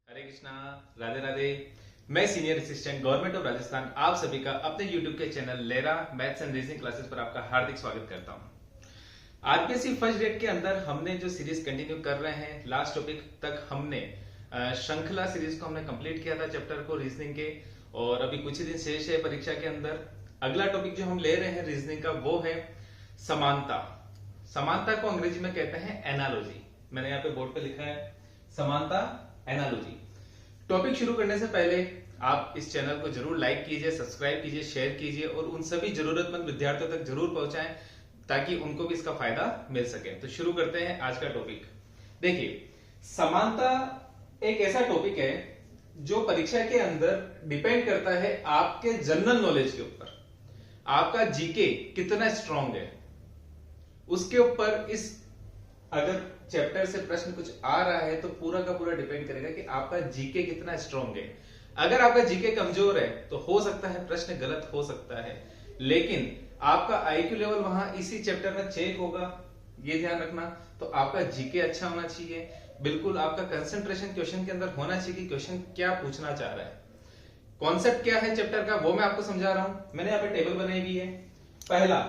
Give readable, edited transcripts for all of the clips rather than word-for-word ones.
हरे कृष्णा, राधे राधे। मैं senior assistant government of Rajasthan आप सभी का अपने यूट्यूब के चैनल लेरा मैथ्स एंड रीजनिंग क्लासेस पर आपका हार्दिक स्वागत करता हूं। आरपीएससी फर्स्ट ग्रेड के अंदर हमने जो सीरीज कंटिन्यू कर रहे हैं, लास्ट टॉपिक तक हमने श्रृंखला सीरीज को हमने कंप्लीट किया था, चैप्टर को रीजनिंग के, और अभी कुछ ही दिन शेष है परीक्षा के अंदर। अगला टॉपिक जो हम ले रहे हैं रीजनिंग का वो है समानता। समानता को अंग्रेजी में कहते हैं एनालॉजी। मैंने यहाँ पे बोर्ड पे लिखा है समानता एनालॉजी। टॉपिक शुरू करने से पहले आप इस चैनल को जरूर लाइक कीजिए, सब्सक्राइब कीजिए, शेयर कीजिए और उन सभी जरूरतमंद विद्यार्थियों तक जरूर पहुंचाएं ताकि उनको भी इसका फायदा मिल सके। तो शुरू करते हैं आज का टॉपिक। देखिए, समानता एक ऐसा टॉपिक है जो परीक्षा के अंदर डिपेंड करता है आपके जनरल नॉलेज के ऊपर। आपका जीके कितना स्ट्रांग है उसके ऊपर इस अगर चैप्टर से प्रश्न कुछ आ रहा है तो पूरा का पूरा डिपेंड करेगा कि आपका जीके कितना स्ट्रांग है। अगर आपका जीके कमजोर है तो हो सकता है प्रश्न गलत हो सकता है, लेकिन आपका आईक्यू लेवल वहां इसी चैप्टर में चेक होगा, ये ध्यान रखना। तो आपका जीके अच्छा होना चाहिए, बिल्कुल आपका कंसंट्रेशन क्वेश्चन के अंदर होना चाहिए कि क्वेश्चन क्या पूछना चाह रहा है, कॉन्सेप्ट क्या है चैप्टर का, वो मैं आपको समझा रहा हूं। मैंने यहाँ पे टेबल बनाई हुई है। पहला,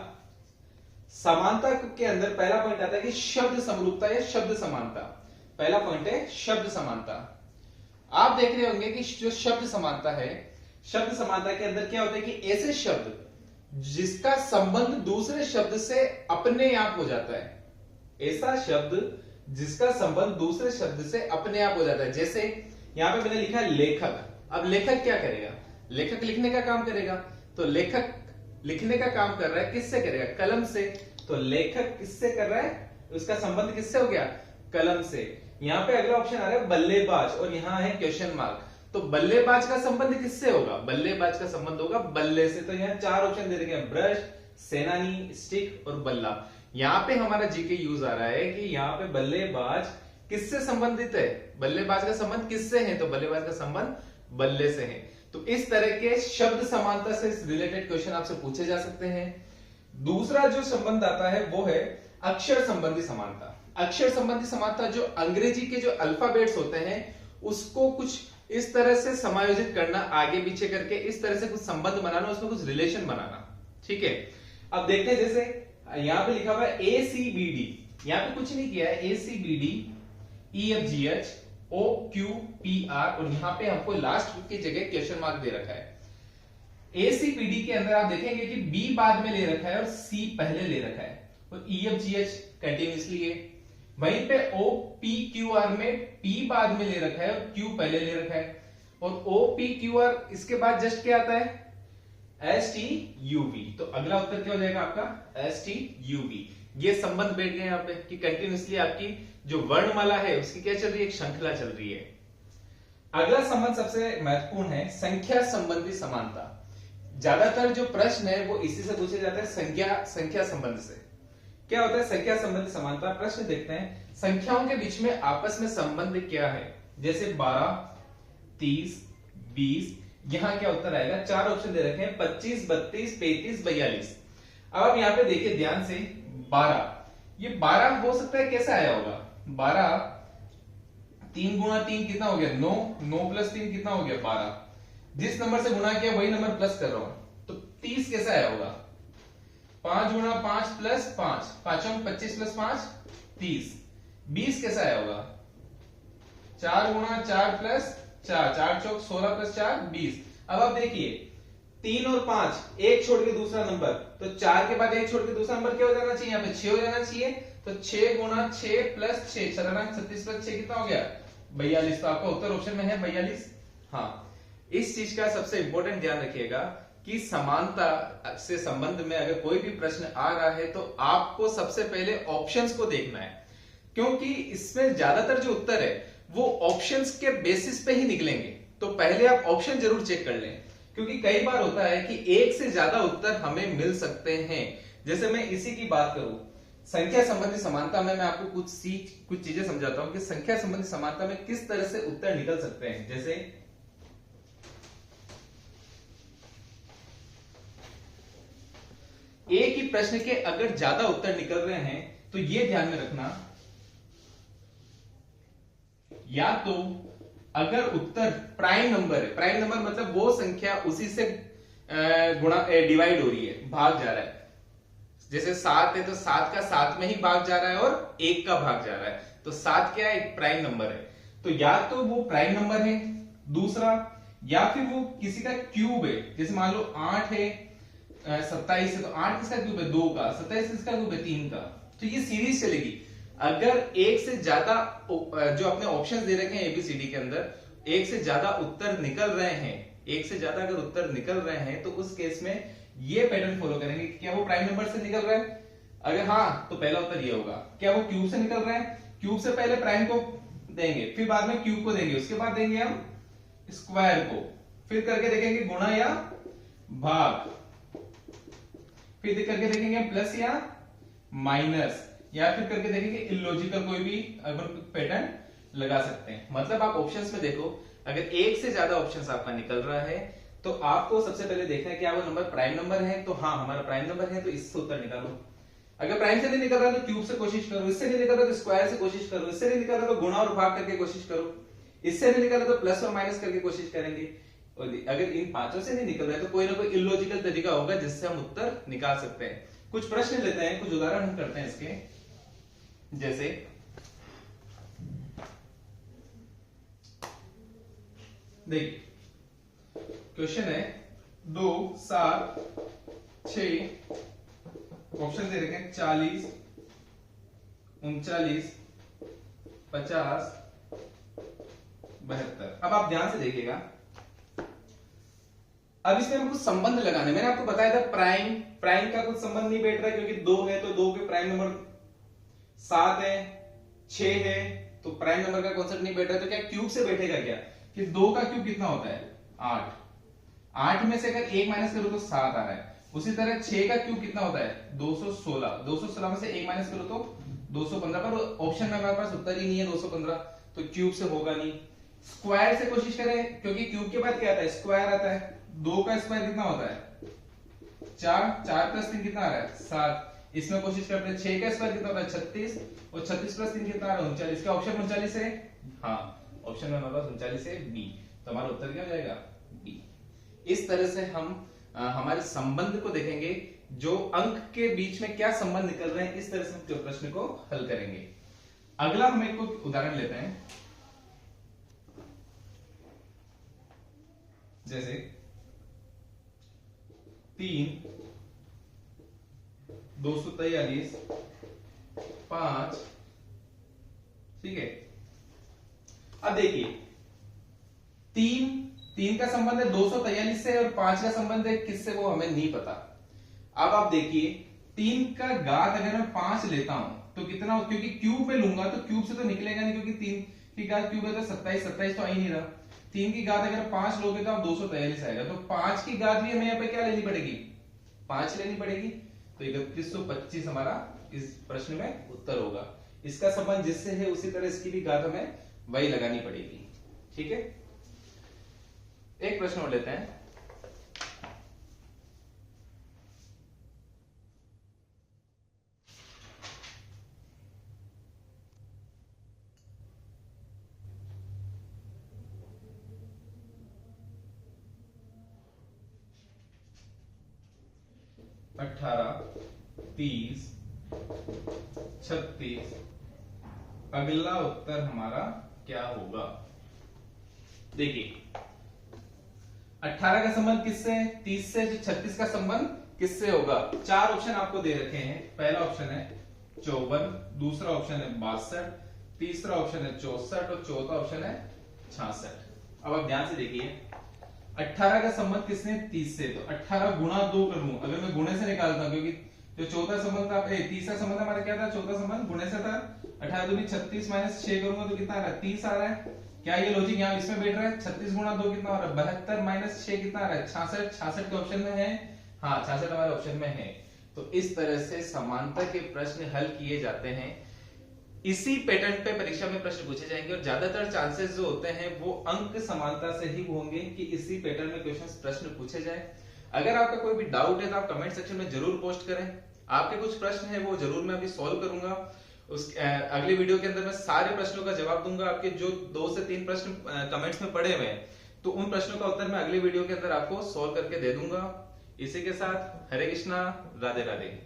समानता के अंदर पहला पॉइंट आता है कि शब्द समरूपता या शब्द समानता। पहला पॉइंट है शब्द समानता। आप देख रहे होंगे कि जो शब्द समानता है, शब्द समानता के अंदर क्या होता है कि ऐसे शब्द जिसका संबंध दूसरे शब्द से अपने आप हो जाता है। ऐसा शब्द जिसका संबंध दूसरे शब्द से अपने आप हो जाता है। जैसे यहां पे मैंने लिखा लेखक। अब लेखक क्या करेगा? लेखक लिखने का काम करेगा। तो लेखक लिखने का काम कर रहा है, किससे करेगा? कलम से। तो लेखक किससे कर रहा है? उसका संबंध किससे हो गया? कलम से। यहां पे अगला ऑप्शन आ रहा है बल्लेबाज, और यहां है क्वेश्चन मार्क। तो बल्लेबाज का संबंध किससे होगा? बल्लेबाज का संबंध होगा बल्ले से। तो यहां चार ऑप्शन दे रखे हैं, ब्रश, सेनानी, स्टिक और बल्ला। यहां पे हमारा जीके यूज आ रहा है कि यहां पे बल्लेबाज किससे संबंधित है? बल्लेबाज का संबंध किससे है? तो बल्लेबाज का संबंध बल्ले से है। तो इस तरह के शब्द समानता से रिलेटेड क्वेश्चन आपसे पूछे जा सकते हैं। दूसरा जो संबंध आता है वो है अक्षर संबंधी समानता। अक्षर संबंधी समानता जो अंग्रेजी के जो अल्फाबेट्स होते हैं उसको कुछ इस तरह से समायोजित करना, आगे पीछे करके इस तरह से कुछ संबंध बनाना, उसमें कुछ रिलेशन बनाना। ठीक है, अब देखते हैं। जैसे यहां पे लिखा हुआ है ACBD, यहां पे कुछ नहीं किया है, ACBD EFGH OQPR, और यहां पे हमको लास्ट की जगह क्वेश्चन मार्क दे रखा है। ACPD के अंदर आप देखेंगे कि B बाद में ले रखा है और C पहले ले रखा है, और EFGH कंटिन्यूसली है। वहीं पे OPQR में P बाद में ले रखा है और Q पहले ले रखा है, और OPQR इसके बाद जस्ट क्या आता है? STUV। तो अगला उत्तर क्या हो जाएगा आपका? STUV। ये संबंध बैठ गए यहाँ पे कि कंटिन्यूसली आपकी जो वर्णमाला है उसकी क्या चल रही है? एक श्रृंखला चल रही है। अगला संबंध सबसे महत्वपूर्ण है संख्या संबंधी समानता। ज्यादातर जो प्रश्न है वो इसी से पूछे जाते हैं, संख्या संबंध से। क्या होता है संख्या संबंधी समानता? प्रश्न देखते हैं, संख्याओं के बीच में आपस में संबंध क्या है? जैसे 12, 30, 20। यहां क्या उत्तर आएगा? चार ऑप्शन दे रखे हैं, 25, 32, 35, 42। अब आप यहां पे देखिए ध्यान से, 12, ये 12 हो सकता है कैसे आया होगा? 12 3 गुणा 3 कितना हो गया? 9, 9 प्लस 3 कितना हो गया? 12। जिस नंबर से गुणा किया वही नंबर प्लस कर रहा हूं, तो 30 कैसे आया होगा? 5 गुणा 5 प्लस 5, 5 25 प्लस 5 30। 20 कैसे आया होगा? 4 गुणा 4 प्लस 4, 4 चौक 16 प्लस 4 20। अब आप देखिए 3 और 5, एक छोड़ के दूसरा नंबर, तो 4 के बाद एक छोड़ के दूसरा नंबर क्या हो जाना चाहिए? यहाँ पे 6 हो जाना चाहिए। तो 6 गुणा 6 प्लस 6, 36 प्लस 6 कितना हो गया? 42। तो आपका उत्तर ऑप्शन में है 42। हाँ, इस चीज का सबसे इंपॉर्टेंट ध्यान रखिएगा कि समानता से संबंध में अगर कोई भी प्रश्न आ रहा है तो आपको सबसे पहले ऑप्शंस को देखना है, क्योंकि इसमें ज्यादातर जो उत्तर है वो ऑप्शंस के बेसिस पे ही निकलेंगे। तो पहले आप ऑप्शन जरूर चेक कर लें, क्योंकि कई बार होता है कि एक से ज्यादा उत्तर हमें मिल सकते हैं। जैसे मैं इसी की बात करूं, संख्या संबंधी समानता में मैं आपको कुछ चीजें समझाता हूं कि संख्या संबंधी समानता में किस तरह से उत्तर निकल सकते हैं। जैसे एक ही प्रश्न के अगर ज्यादा उत्तर निकल रहे हैं तो यह ध्यान में रखना, या तो अगर उत्तर प्राइम नंबर है, प्राइम नंबर मतलब वो संख्या उसी से गुणा डिवाइड हो रही है, भाग जा रहा है। जैसे 7 है तो 7 का 7 में ही भाग जा रहा है और 1 का भाग जा रहा है, तो 7 क्या है, एक प्राइम नंबर है। तो या तो वो प्राइम नंबर है दूसरा, या फिर वो किसी का क्यूब है। जैसे मान लो 8 है 27 है, तो 8 किसका क्यूब है, 2 का, 27 किसका क्यूब है, 3 का। तो ये सीरीज चलेगी। अगर एक से ज्यादा जो अपने ऑप्शंस दे रखे हैं एबीसीडी के अंदर, एक से ज्यादा उत्तर निकल रहे हैं, एक से ज्यादा अगर उत्तर निकल रहे हैं, तो उस केस में ये पैटर्न फॉलो करेंगे। क्या वो प्राइम नंबर से निकल रहा है? अगर हाँ, तो पहला उत्तर ये होगा। क्या वो क्यूब से निकल रहा है? क्यूब से पहले प्राइम को देंगे, फिर बाद में क्यूब को देंगे, उसके बाद देंगे हम स्क्वायर को, फिर करके देखेंगे गुणा या भाग, फिर करके देखेंगे प्लस या माइनस, या फिर करके देखेंगे इलॉजिकल कोई भी अगर पैटर्न लगा सकते हैं। मतलब आप ऑप्शंस में देखो, अगर एक से ज्यादा ऑप्शंस आपका निकल रहा है, तो आपको सबसे पहले देखना है क्या वो नंबर प्राइम नंबर है। तो हाँ, हमारा प्राइम नंबर है, तो इससे उत्तर निकालो। अगर प्राइम से नहीं निकल रहा तो क्यूब से कोशिश करो, इससे नहीं निकल रहा तो स्क्वायर से कोशिश करो, इससे नहीं निकल रहा तो गुणा और भाग करके कोशिश करो, इससे नहीं निकल रहा तो प्लस और माइनस करके कोशिश करेंगे। और अगर इन पांचों से नहीं निकल रहा है तो कोई ना कोई इलॉजिकल तरीका होगा जिससे हम उत्तर निकाल सकते हैं। कुछ प्रश्न लेते हैं, कुछ उदाहरण हम करते हैं इसके। जैसे देखिए, क्वेश्चन है 2, 7, 6, ऑप्शन दे रखे हैं 40, 39, 50, 72। अब आप ध्यान से देखिएगा, अब इसमें हम कुछ संबंध लगाने, मैंने आपको बताया था प्राइम का कुछ संबंध नहीं बैठ रहा है, क्योंकि 2 है तो 2 के प्राइम नंबर 7 है, 6 है, तो प्राइम नंबर का कॉन्सेप्ट नहीं बैठ रहा है। तो क्या क्यूब से बैठेगा क्या, कि 2 का क्यूब कितना होता है, 8, 8 में से अगर 1 माइनस करो तो 7 आ रहा है। उसी तरह 6 का क्यूब कितना होता है, 216, 216 में से 1 माइनस करो तो 215, पर ऑप्शन में हमारे पास उत्तर ही नहीं है 215, तो क्यूब से होगा नहीं। स्क्वायर से कोशिश करें, क्योंकि क्यूब के बाद क्या आता है, स्क्वायर आता है। 2 का स्क्वायर कितना होता है, 4, 4 प्लस 3 कितना आ रहा है, 7। इसमें कोशिश करते हैं 6 का स्क्वायर कितना होता है, 36, और 36 प्लस 3 कितना आ रहा है, 39। इसका ऑप्शन 39 है, हाँ, ऑप्शन में हमारे पास 39 है, बी। तो हमारा उत्तर क्या हो जाएगा, बी। इस तरह से हम हमारे संबंध को देखेंगे, जो अंक के बीच में क्या संबंध निकल रहे हैं, इस तरह से हम प्रश्न को हल करेंगे। अगला हम एक उदाहरण लेते हैं। जैसे 3, 243, 5, ठीक है। अब देखिए, 3 का संबंध है 243 से, और 5 का संबंध है किससे वो हमें नहीं पता। अब आप देखिए, 3 का घात अगर मैं 5 लेता हूं तो कितना, क्योंकि क्यूब में लूंगा तो क्यूब से तो निकलेगा नहीं, क्योंकि 3 की घात क्यूब है तो 27, 27 तो आ ही नहीं रहा। 3 की घात अगर 5 लोगे तो आप 243 आएगा, तो 5 की घात भी हमें यहाँ पे क्या लेनी पड़ेगी, 5 लेनी पड़ेगी। तो 3125 हमारा इस प्रश्न में उत्तर होगा। इसका संबंध जिससे है उसी तरह इसकी भी घात हमें वही लगानी पड़ेगी, ठीक है। एक प्रश्न और लेते हैं। अठारह, 30, 36, अगला उत्तर हमारा क्या होगा। देखिए, 18 का संबंध किससे है, 30 से, 36 का संबंध किससे होगा। 4 ऑप्शन आपको दे रखे हैं। पहला ऑप्शन है 54, दूसरा ऑप्शन है 62, तीसरा ऑप्शन है 64, और चौथा ऑप्शन है 66। अब आप ध्यान से देखिए, 18 का संबंध किसने, 30 से, तो 18 गुणा 2 कर लूं, अगर मैं गुणे से निकालता हूं, क्योंकि जो चौथा संबंध था, तीसरा संबंध हमारा क्या था, चौथा संबंध गुणे से था। 18 दूनी 36 माइनस 6 करूंगा तो कितना आ रहा है, 30 आ रहा है। क्या ये लॉजिक यहाँ इसमें बैठ रहा है, 36 गुणा 2 कितना आ रहा है, 72 माइनस 6 कितना आ रहा है, 66। 66 के ऑप्शन में है, हाँ 66 हमारे ऑप्शन में है। तो इस तरह से समानता के प्रश्न हल किए जाते हैं। इसी पैटर्न पे परीक्षा में प्रश्न पूछे जाएंगे, और ज्यादातर चांसेस जो होते हैं वो अंक समानता से ही होंगे कि इसी पैटर्न में प्रश्न पूछे जाए। अगर आपका कोई भी डाउट है तो आप कमेंट सेक्शन में जरूर पोस्ट करें। आपके कुछ प्रश्न है वो जरूर मैं अभी सॉल्व करूंगा, अगली वीडियो के अंदर मैं सारे प्रश्नों का जवाब दूंगा। आपके जो 2 से 3 प्रश्न कमेंट्स में पड़े हुए हैं, तो उन प्रश्नों का उत्तर मैं अगली वीडियो के अंदर आपको सॉल्व करके दे दूंगा। इसी के साथ हरे कृष्णा, राधे राधे।